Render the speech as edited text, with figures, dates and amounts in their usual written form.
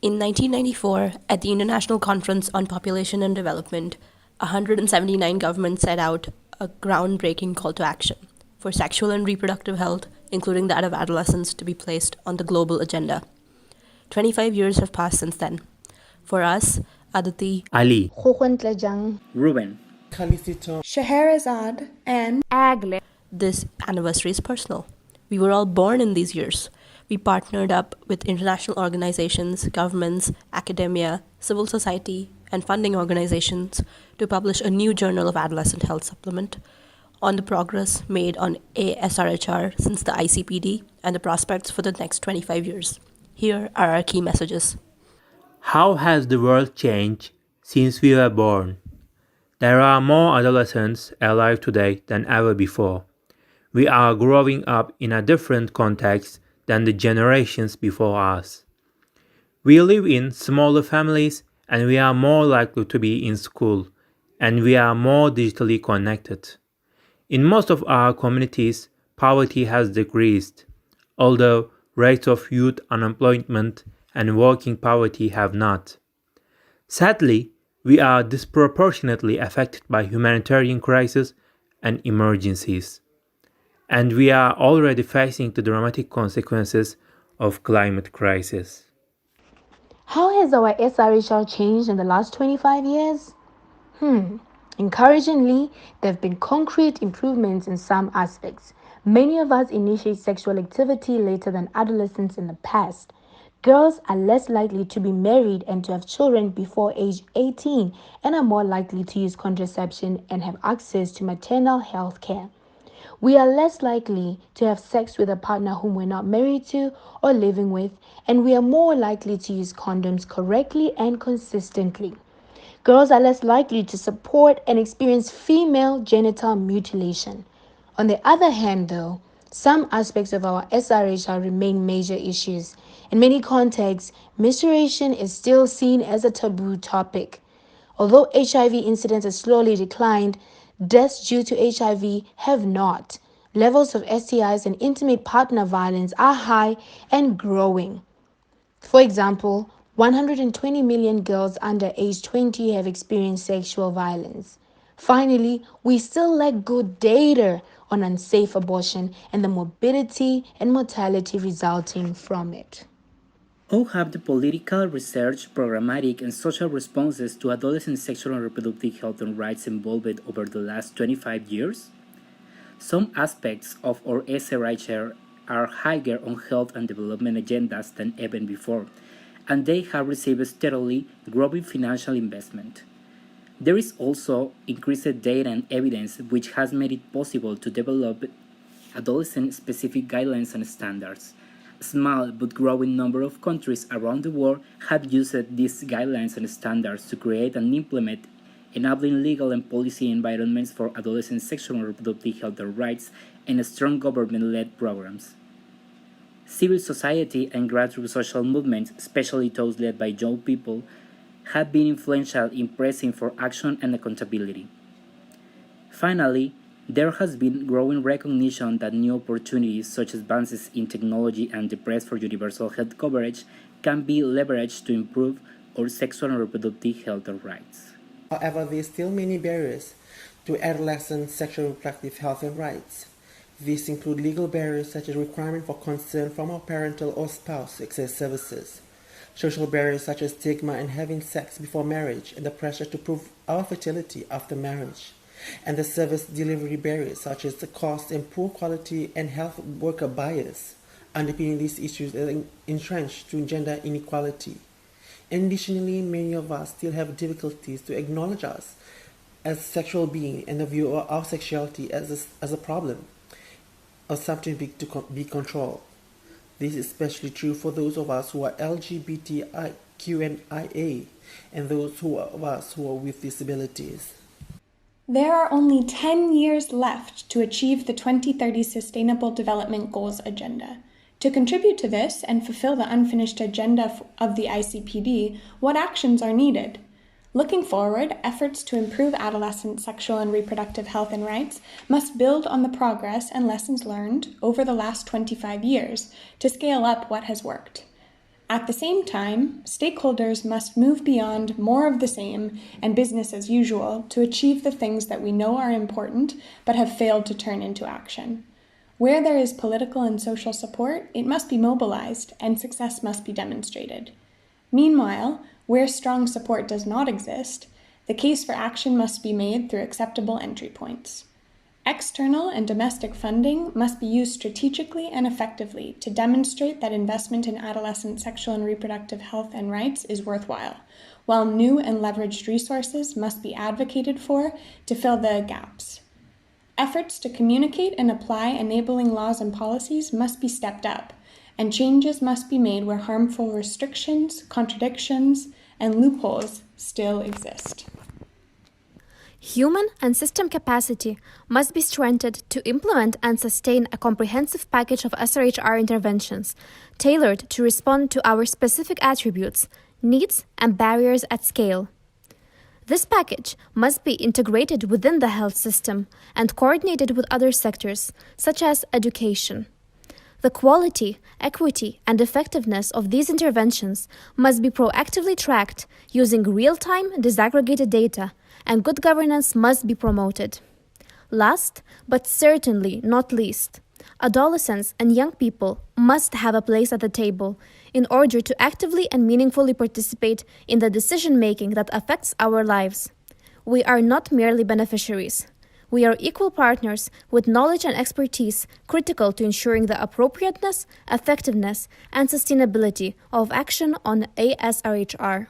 In 1994, at the International Conference on Population and Development, 179 governments set out a groundbreaking call to action for sexual and reproductive health, including that of adolescents, to be placed on the global agenda. 25 years have passed since then. For us, Aditi, Ali, Ruben, Scheherazade, and this anniversary is personal. We were all born in these years. We partnered up with international organizations, governments, academia, civil society, and funding organizations to publish a new Journal of Adolescent Health supplement on the progress made on ASRHR since the ICPD and the prospects for the next 25 years. Here are our key messages. how has the world changed since we were born? There are more adolescents alive today than ever before. We are growing up in a different context than the generations before us. We live in smaller families and we are more likely to be in school, and we are more digitally connected. In most of our communities, poverty has decreased, although rates of youth unemployment and working poverty have not. Sadly, we are disproportionately affected by humanitarian crises and emergencies, and we are already facing the dramatic consequences of climate crisis. How has our SRHR changed in the last 25 years? Encouragingly, there have been concrete improvements in some aspects. Many of us initiate sexual activity later than adolescents in the past. Girls are less likely to be married and to have children before age 18 and are more likely to use contraception and have access to maternal health care. We are less likely to have sex with a partner whom we're not married to or living with, and we are more likely to use condoms correctly and consistently. Girls are less likely to support and experience female genital mutilation. On the other hand, though, some aspects of our SRHR remain major issues. In many contexts, menstruation is still seen as a taboo topic. Although HIV incidence has slowly declined, deaths due to HIV have not. Levels of STIs and intimate partner violence are high and growing. For example, 120 million girls under age 20 have experienced sexual violence. Finally, we still lack good data on unsafe abortion and the morbidity and mortality resulting from it. how have the political, research, programmatic, and social responses to adolescent sexual and reproductive health and rights evolved over the last 25 years? Some aspects of our SRHR are higher on health and development agendas than ever before, and they have received steadily growing financial investment. There is also increased data and evidence which has made it possible to develop adolescent-specific guidelines and standards. A small but growing number of countries around the world have used these guidelines and standards to create and implement enabling legal and policy environments for adolescent sexual and reproductive health and rights and strong government-led programs. Civil society and grassroots social movements, especially those led by young people, have been influential in pressing for action and accountability. Finally, there has been growing recognition that new opportunities such as advances in technology and the press for universal health coverage can be leveraged to improve our sexual and reproductive health and rights. However, there are still many barriers to adolescent sexual and reproductive health and rights. These include legal barriers such as requirement for consent from a parental or spouse to access services, social barriers such as stigma and having sex before marriage and the pressure to prove our fertility after marriage, and the service delivery barriers such as the cost and poor quality and health worker bias. Underpinning these issues are entrenched to gender inequality. Additionally, many of us still have difficulties to acknowledge us as a sexual being and view our sexuality as a problem or something to be controlled. This is especially true for those of us who are LGBTIQNIA and those of us who are with disabilities. there are only 10 years left to achieve the 2030 Sustainable Development Goals agenda. To contribute to this and fulfill the unfinished agenda of the ICPD, what actions are needed? Looking forward, efforts to improve adolescent sexual and reproductive health and rights must build on the progress and lessons learned over the last 25 years to scale up what has worked. At the same time, stakeholders must move beyond more of the same and business as usual to achieve the things that we know are important but have failed to turn into action. Where there is political and social support, it must be mobilized and success must be demonstrated. Meanwhile, where strong support does not exist, the case for action must be made through acceptable entry points. External and domestic funding must be used strategically and effectively to demonstrate that investment in adolescent sexual and reproductive health and rights is worthwhile, while new and leveraged resources must be advocated for to fill the gaps. Efforts to communicate and apply enabling laws and policies must be stepped up, and changes must be made where harmful restrictions, contradictions, and loopholes still exist. Human and system capacity must be strengthened to implement and sustain a comprehensive package of SRHR interventions, tailored to respond to our specific attributes, needs, and barriers at scale. This package must be integrated within the health system and coordinated with other sectors, such as education. The quality, equity, and effectiveness of these interventions must be proactively tracked using real-time disaggregated data, and good governance must be promoted. Last, but certainly not least, adolescents and young people must have a place at the table in order to actively and meaningfully participate in the decision-making that affects our lives. We are not merely beneficiaries. We are equal partners with knowledge and expertise critical to ensuring the appropriateness, effectiveness, and sustainability of action on ASRHR.